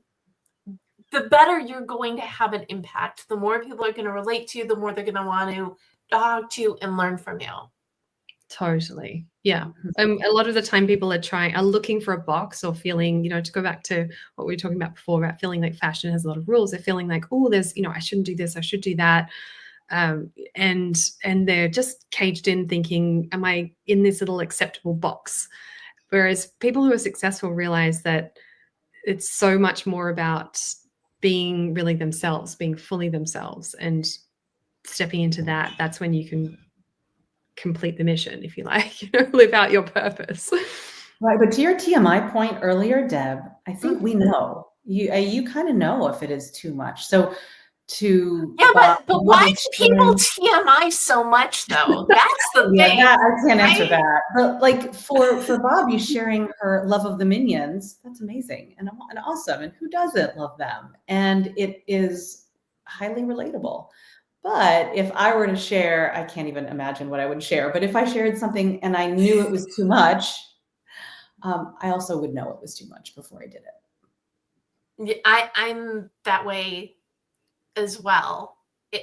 A: the better you're going to have an impact. The more people are going to relate to you, the more they're going to want to talk to you and learn from you.
C: Totally. Yeah. A lot of the time people are looking for a box or feeling, to go back to what we were talking about before about feeling like fashion has a lot of rules. They're feeling like, oh, there's, I shouldn't do this, I should do that. And they're just caged in thinking, am I in this little acceptable box? Whereas people who are successful realize that it's so much more about being really themselves, being fully themselves, and stepping into that. That's when you can complete the mission, if you like, live out your purpose.
D: Right. But to your TMI point earlier, Deb, I think we know you kind of know if it is too much. So
A: but why do people TMI so much though? That's the thing.
D: I can't answer that. But like for Bobbie sharing her love of the Minions, that's amazing and awesome. And who doesn't love them? And it is highly relatable. But if I were to share, I can't even imagine what I would share. But if I shared something and I knew it was too much, I also would know it was too much before I did it.
A: Yeah, I'm that way as well. I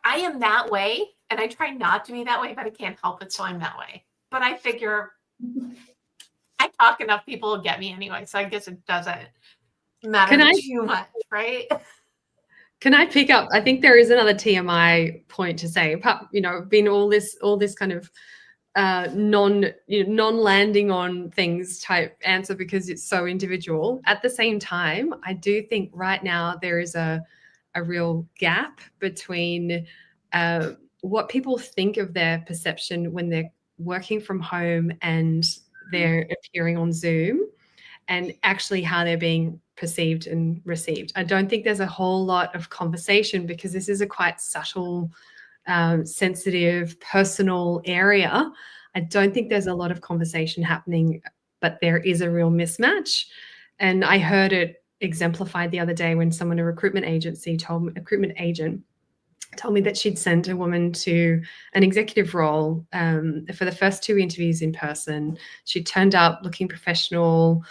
A: am that way, and I try not to be that way, but I can't help it, so I'm that way. But I figure I talk enough, people will get me anyway, so I guess it doesn't matter too much, right?
C: Can I pick up? I think there is another TMI point to say. Been all this kind of non-landing on things type answer because it's so individual. At the same time, I do think right now there is a real gap between what people think of their perception when they're working from home and they're appearing on Zoom, and actually how they're being perceived and received. I don't think there's a whole lot of conversation because this is a quite subtle, sensitive, personal area. I don't think there's a lot of conversation happening, but there is a real mismatch. And I heard it exemplified the other day when a recruitment agent told me that she'd sent a woman to an executive role for the first 2 interviews in person. She turned up looking professional,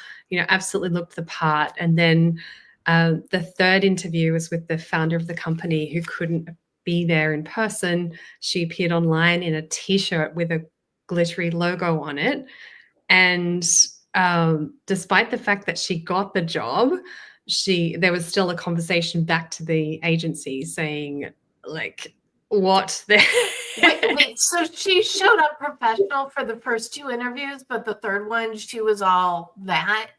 C: absolutely looked the part. And then the third interview was with the founder of the company who couldn't be there in person. She appeared online in a T-shirt with a glittery logo on it. And despite the fact that she got the job, there was still a conversation back to the agency saying, like, what?
A: Wait, so she showed up professional for the first 2 interviews, but the third one, she was all that?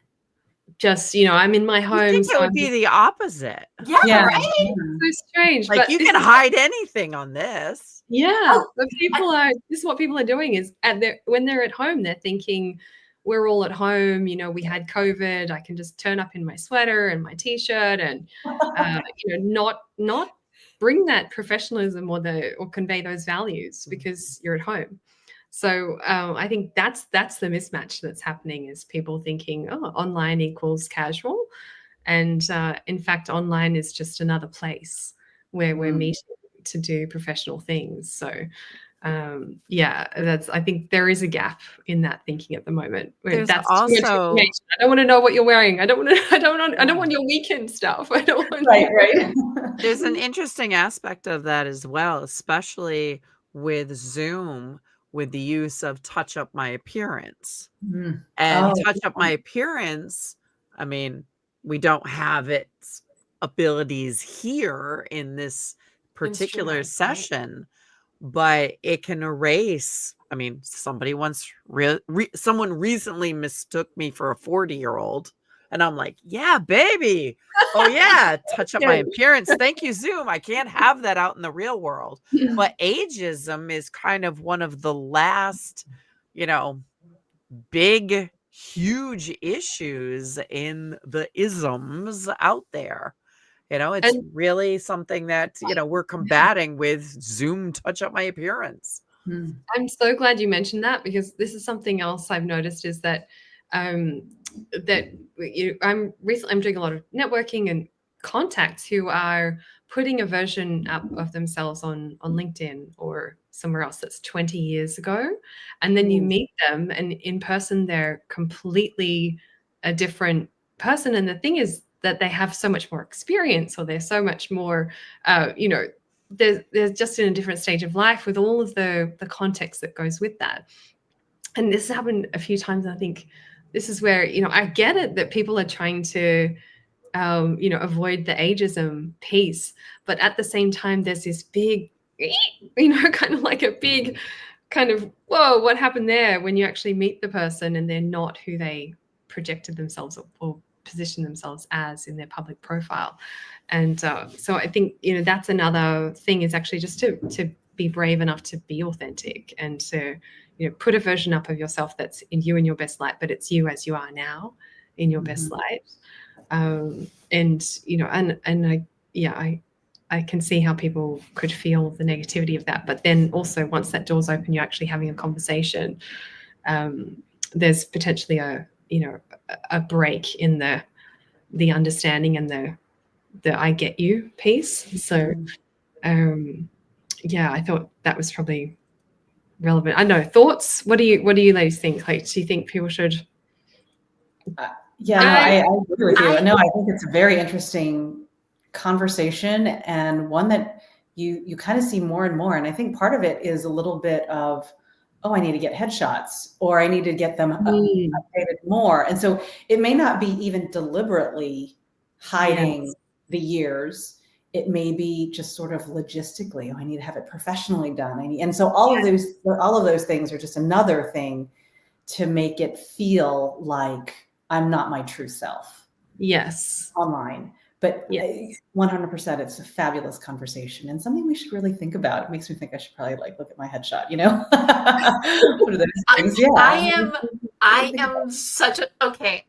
C: Just, I'm in my home.
B: I think it would be the opposite.
A: Yeah, right?
C: So strange.
B: Like, you can hide anything on this.
C: Yeah. But this is what people are doing is when they're at home, they're thinking, we're all at home, we had COVID. I can just turn up in my sweater and my T-shirt and, not bring that professionalism or convey those values because you're at home. So I think that's the mismatch that's happening, is people thinking, oh, online equals casual. And in fact, online is just another place where we're meeting to do professional things. So I think there is a gap in that thinking at the moment.
B: There's
C: that's
B: also,
C: I don't want to know what you're wearing. I don't want your weekend stuff. I don't want
D: right.
B: There's an interesting aspect of that as well, especially with Zoom, with the use of touch up my appearance. And touch up my appearance, I mean, we don't have its abilities here in this particular session, but it can erase. I mean, somebody once someone recently mistook me for a 40-year-old, and I'm like, yeah, baby. Oh yeah, touch up my appearance. Thank you, Zoom. I can't have that out in the real world. But ageism is kind of one of the last, big, huge issues in the isms out there. It's really something that, we're combating with Zoom touch up my appearance.
C: I'm so glad you mentioned that, because this is something else I've noticed is that I'm doing a lot of networking and contacts who are putting a version up of themselves on LinkedIn or somewhere else that's 20 years ago, and then you meet them, and in person they're completely a different person. And the thing is that they have so much more experience, or they're so much more, they're just in a different stage of life with all of the context that goes with that. And this has happened a few times. I think this is where, I get it that people are trying to, avoid the ageism piece, but at the same time, there's this big, kind of like a big kind of, whoa, what happened there when you actually meet the person and they're not who they projected themselves or position themselves as in their public profile. And so I think, that's another thing, is actually just to be brave enough to be authentic and to, put a version up of yourself that's in you in your best light, but it's you as you are now in your best light. I can see how people could feel the negativity of that. But then also, once that door's open, you're actually having a conversation. There's potentially a break in the understanding and the I get you piece. So, I thought that was probably relevant. I know, thoughts. What do you ladies think? Like, do you think people should?
D: I agree with you. No, I think it's a very interesting conversation, and one that you kind of see more and more. And I think part of it is a little bit of, oh, I need to get headshots, or I need to get them updated more. And so it may not be even deliberately hiding the years. It may be just sort of logistically, oh, I need to have it professionally done. And so all of those things are just another thing to make it feel like I'm not my true self.
C: Yes.
D: Online. But 100%, it's a fabulous conversation and something we should really think about. It makes me think I should probably look at my headshot, One of those things. Yeah.
A: I am such a, okay,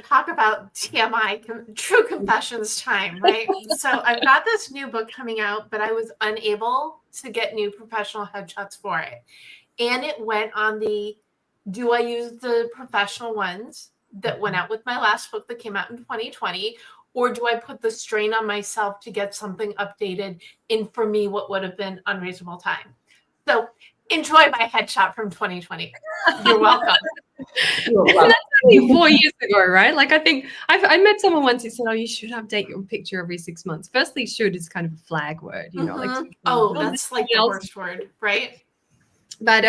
A: talk about TMI, true confessions time, right? So I've got this new book coming out, but I was unable to get new professional headshots for it. And it went on do I use the professional ones that went out with my last book that came out in 2020? Or do I put the strain on myself to get something updated in, for me, what would have been unreasonable time? So enjoy my headshot from 2020. You're welcome.
C: That's only 4 years ago, right? Like, I think I met someone once who said, oh, you should update your picture every 6 months. Firstly, should is kind of a flag word,
A: that's like the worst word, right?
C: But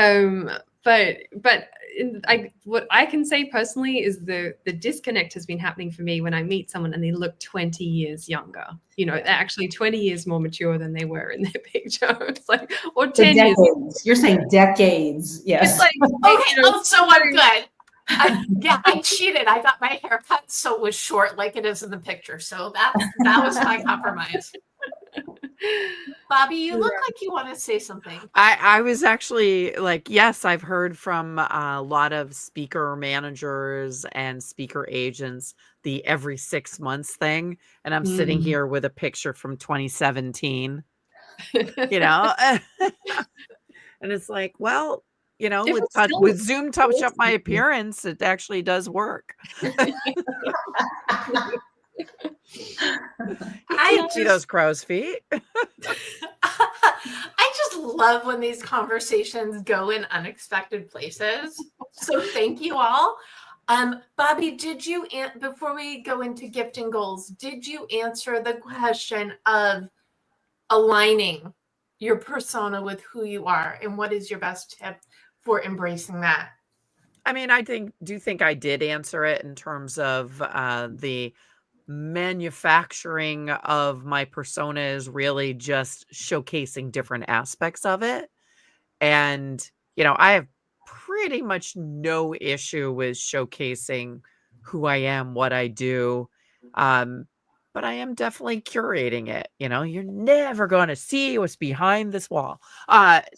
C: what I can say personally is the disconnect has been happening for me when I meet someone and they look 20 years younger. They're actually 20 years more mature than they were in their picture. It's like, or 10 years.
D: You're saying decades. Yes.
A: It's like, okay, so I'm good. I cheated. I got my hair cut so it was short like it is in the picture. So that was my compromise. Bobbie, you look like you want to say something.
B: I was actually like, yes, I've heard from a lot of speaker managers and speaker agents, the every 6 months thing. And I'm sitting here with a picture from 2017, And it's like, well, with Zoom touch up my appearance, it actually does work. I can't see those crow's feet.
A: I just love when these conversations go in unexpected places. So thank you all. Bobbie, before we go into gifting goals, did you answer the question of aligning your persona with who you are, and what is your best tip for embracing that?
B: I mean, I do think I did answer it in terms of the manufacturing of my persona is really just showcasing different aspects of it. And, I have pretty much no issue with showcasing who I am, what I do. But I am definitely curating it. You're never going to see what's behind this wall. But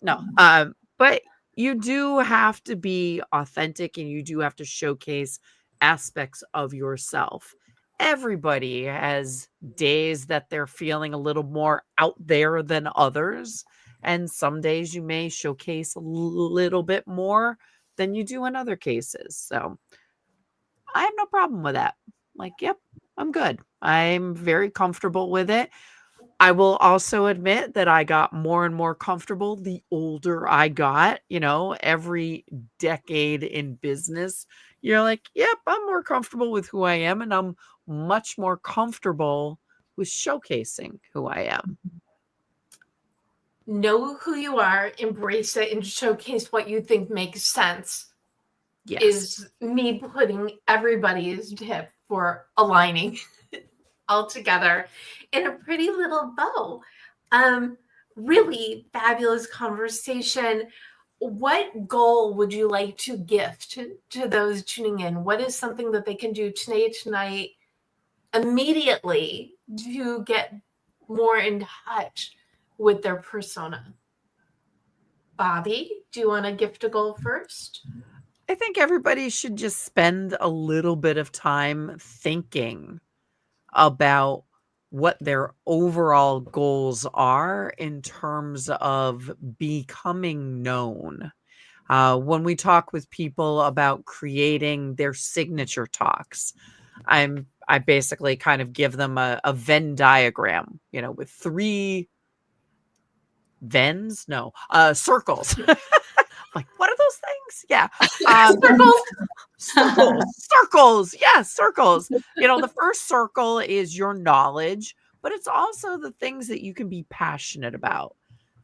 B: you do have to be authentic, and you do have to showcase aspects of yourself. Everybody has days that they're feeling a little more out there than others. And some days you may showcase a little bit more than you do in other cases. So I have no problem with that. Like, yep, I'm good. I'm very comfortable with it. I will also admit that I got more and more comfortable the older I got. Every decade in business, you're like, yep, I'm more comfortable with who I am, and I'm much more comfortable with showcasing who I am.
A: Know who you are, embrace it, and showcase what you think makes sense.
B: Yes.
A: Is me putting everybody's tip for aligning all together in a pretty little bow. Really fabulous conversation. What goal would you like to gift to those tuning in? What is something that they can do tonight, immediately, to get more in touch with their persona? Bobbie, do you want to gift a goal first?
B: I think everybody should just spend a little bit of time thinking about what their overall goals are in terms of becoming known. When we talk with people about creating their signature talks, I basically kind of give them a Venn diagram, with 3 Venns, no, circles. Like, what are those things? Yeah. Circles. Yes, circles. The first circle is your knowledge, but it's also the things that you can be passionate about.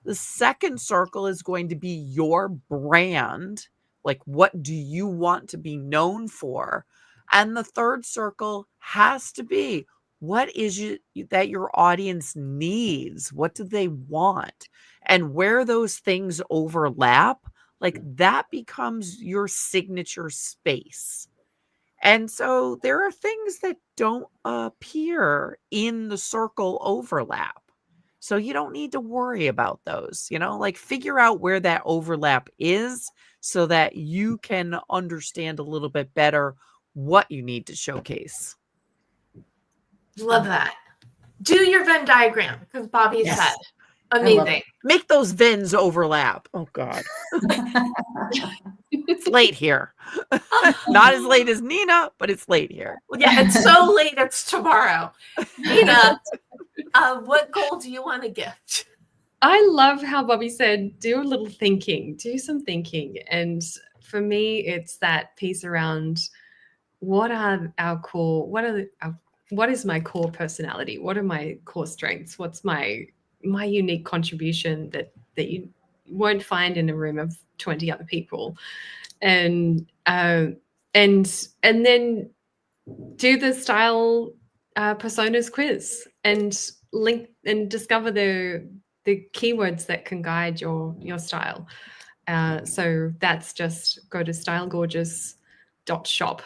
B: The second circle is going to be your brand. Like, what do you want to be known for? And the third circle has to be, what is it that your audience needs? What do they want? And where those things overlap, like, that becomes your signature space. And so there are things that don't appear in the circle overlap. So you don't need to worry about those, like, figure out where that overlap is so that you can understand a little bit better what you need to showcase.
A: Love that. Do your Venn diagram, because Bobbie said. Amazing.
B: Make those Venns overlap. Oh, God. It's late here. Not as late as Nina, but it's late here.
A: Yeah, it's so late, it's tomorrow. Nina, what goal do you want to gift?
C: I love how Bobbie said, do a little thinking, do some thinking. And for me, it's that piece around what is my core personality? What are my core strengths? What's my unique contribution that you won't find in a room of 20 other people? And then do the style personas quiz and link and discover the keywords that can guide your style. So that's just go to stylegorgeous.shop.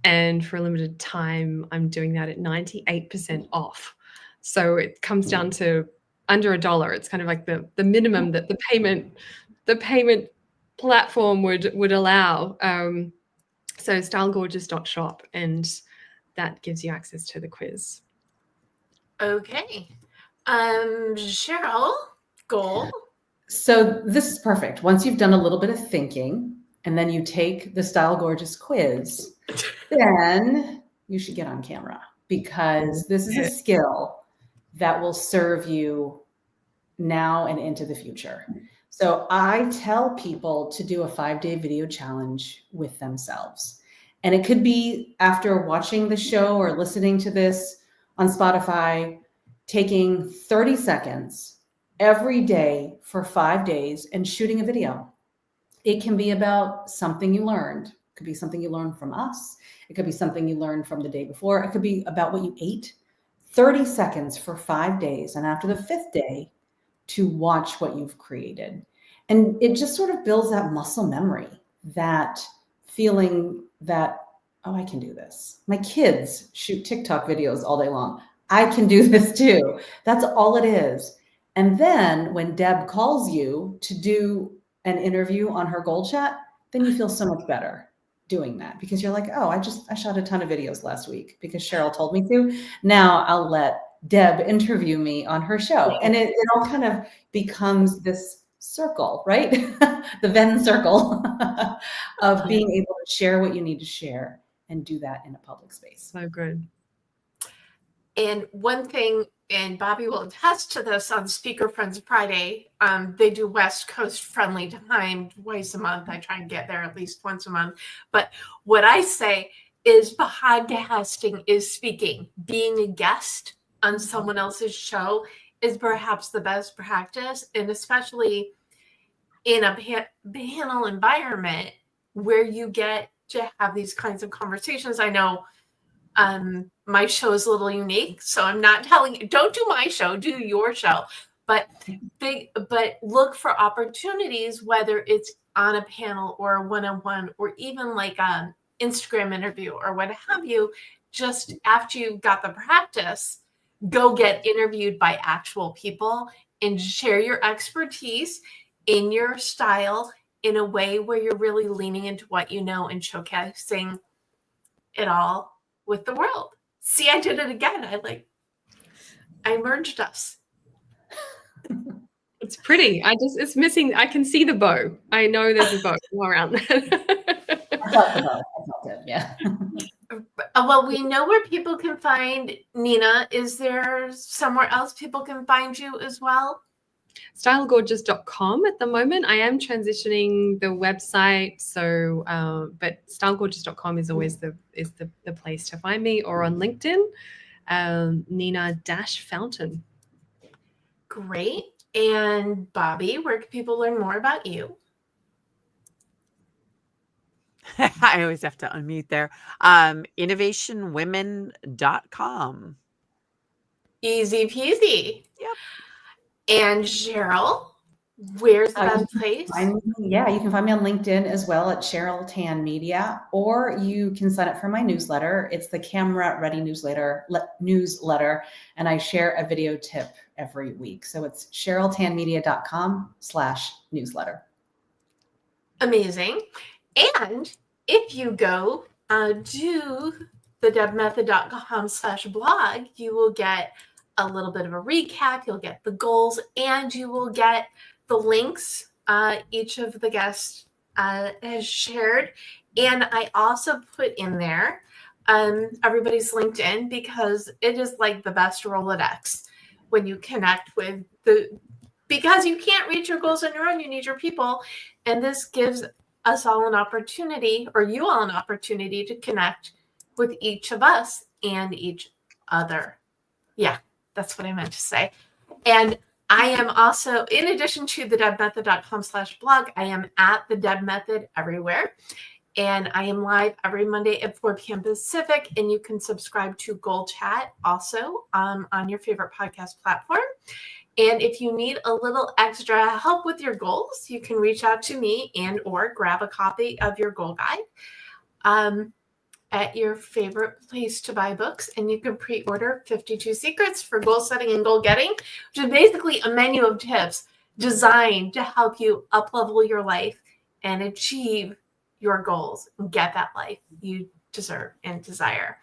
C: And for a limited time, I'm doing that at 98% off. So it comes down to under $1. It's kind of like the minimum that the payment platform would allow. So stylegorgeous.shop, and that gives you access to the quiz.
A: Okay. Cheryl, goal?
D: So this is perfect. Once you've done a little bit of thinking, and then you take the Style Gorgeous quiz, then you should get on camera, because this is a skill that will serve you now and into the future. So I tell people to do a 5-day video challenge with themselves. And it could be after watching the show or listening to this on Spotify, taking 30 seconds every day for 5 days and shooting a video. It can be about something you learned. It could be something you learned from us. It could be something you learned from the day before. It could be about what you ate. 30 seconds for 5 days. And after the 5th day, to watch what you've created. And it just sort of builds that muscle memory, that feeling that, oh, I can do this. My kids shoot TikTok videos all day long. I can do this too. That's all it is. And then when Deb calls you to do an interview on her GoalChat, then you feel so much better doing that, because you're like, oh, I shot a ton of videos last week because Cheryl told me to. Now I'll let Deb interview me on her show. And it all kind of becomes this circle, right? The Venn circle of being able to share what you need to share and do that in a public space.
C: So good.
A: And one thing, and Bobbie will attest to this on Speaker Friends Friday, they do West Coast friendly time twice a month. I try and get there at least once a month. But what I say is podcasting is speaking. Being a guest on someone else's show is perhaps the best practice, and especially in a panel environment where you get to have these kinds of conversations. I know my show is a little unique, so I'm not telling you, don't do my show, do your show. But look for opportunities, whether it's on a panel or a one-on-one or even like an Instagram interview or what have you. Just after you've got the practice, go get interviewed by actual people and share your expertise in your style in a way where you're really leaning into what you know and showcasing it all with the world. See, I did it again. I merged us.
C: It's pretty. It's missing. I can see the bow. I know there's a bow around there.
D: I felt the bow. I felt it. Yeah.
A: Well, we know where people can find Nina. Is there somewhere else people can find you as well?
C: stylegorgeous.com at the moment. I am transitioning the website, so but stylegorgeous.com is always the place to find me, or on LinkedIn, Nina-Fountain.
A: Great. And Bobbie, where can people learn more about you?
B: I always have to unmute there. Innovationwomen.com.
A: Easy peasy.
B: Yep.
A: And Cheryl, where's the best place?
D: You can find me on LinkedIn as well at Cheryl Tan Media, or you can sign up for my newsletter. It's the Camera Ready newsletter, and I share a video tip every week. So it's CherylTanMedia.com/newsletter.
A: Amazing. And if you go to the DEBcember.com/blog, you will get a little bit of a recap. You'll get the goals, and you will get the links each of the guests has shared. And I also put in there everybody's LinkedIn, because it is like the best Rolodex when you connect with because you can't reach your goals on your own. You need your people. And this gives us all an opportunity, or you all an opportunity, to connect with each of us and each other. Yeah, that's what I meant to say. And I am also, in addition to the DEBmethod.com/blog, I am at the Deb Method everywhere. And I am live every Monday at 4 p.m. Pacific. And you can subscribe to GoalChat also on your favorite podcast platform. And if you need a little extra help with your goals, you can reach out to me and or grab a copy of your goal guide at your favorite place to buy books. And you can pre-order 52 Secrets for Goal Setting and Goal Getting, which is basically a menu of tips designed to help you up-level your life and achieve your goals and get that life you deserve and desire.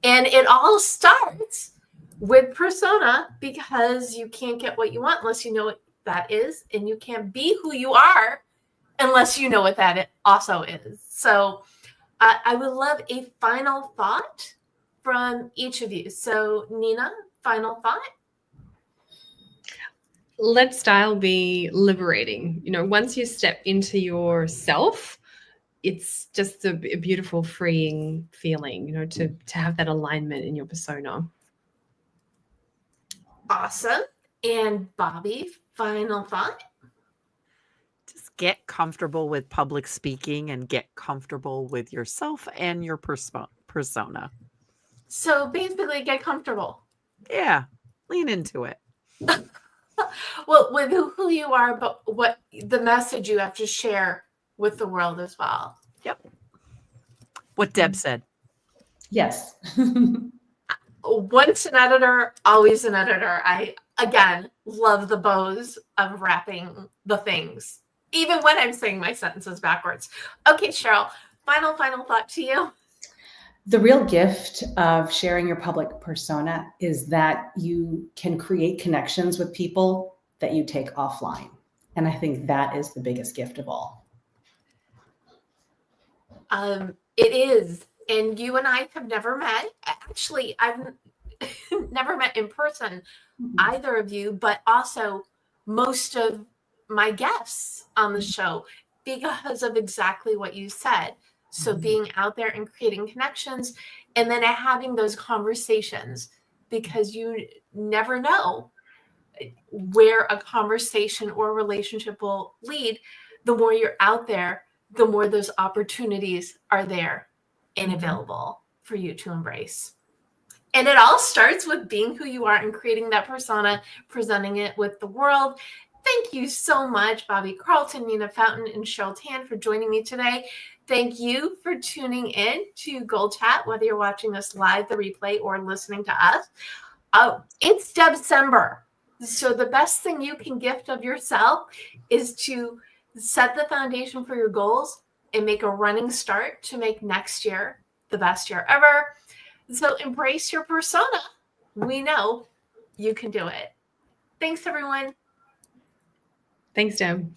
A: And it all starts with persona, because you can't get what you want unless you know what that is, and you can't be who you are unless you know what that also is. So I would love a final thought from each of you. So Nina, final thought?
C: Let style be liberating. Once you step into yourself, it's just a beautiful, freeing feeling, to have that alignment in your persona.
A: Awesome. And Bobbie, final thought?
B: Just get comfortable with public speaking and get comfortable with yourself and your persona.
A: So basically, get comfortable.
B: Yeah, lean into it.
A: Well, with who you are, but what the message you have to share with the world as well.
B: Yep. What Deb said.
D: Yes.
A: Once an editor, always an editor. I, again, love the bows of wrapping the things, even when I'm saying my sentences backwards. Okay, Cheryl, final thought to you.
D: The real gift of sharing your public persona is that you can create connections with people that you take offline. And I think that is the biggest gift of all.
A: It is. And you and I have never met. Actually, never met in person,
D: Mhm.
A: either of you, but also most of my guests on the show, because of exactly what you said. So
D: Mhm.
A: being out there and creating connections, and then having those conversations, because you never know where a conversation or relationship will lead. The more you're out there, the more those opportunities are there and available for you to embrace. And it all starts with being who you are and creating that persona, presenting it with the world. Thank you so much, Bobbie Carlton, Nina Fountain, and Cheryl Tan for joining me today. Thank you for tuning in to GoalChat, whether you're watching us live, the replay, or listening to us. Oh, it's DEBcember. So the best thing you can gift of yourself is to set the foundation for your goals and make a running start to make next year the best year ever. So embrace your persona. We know you can do it. Thanks, everyone.
C: Thanks, Deb.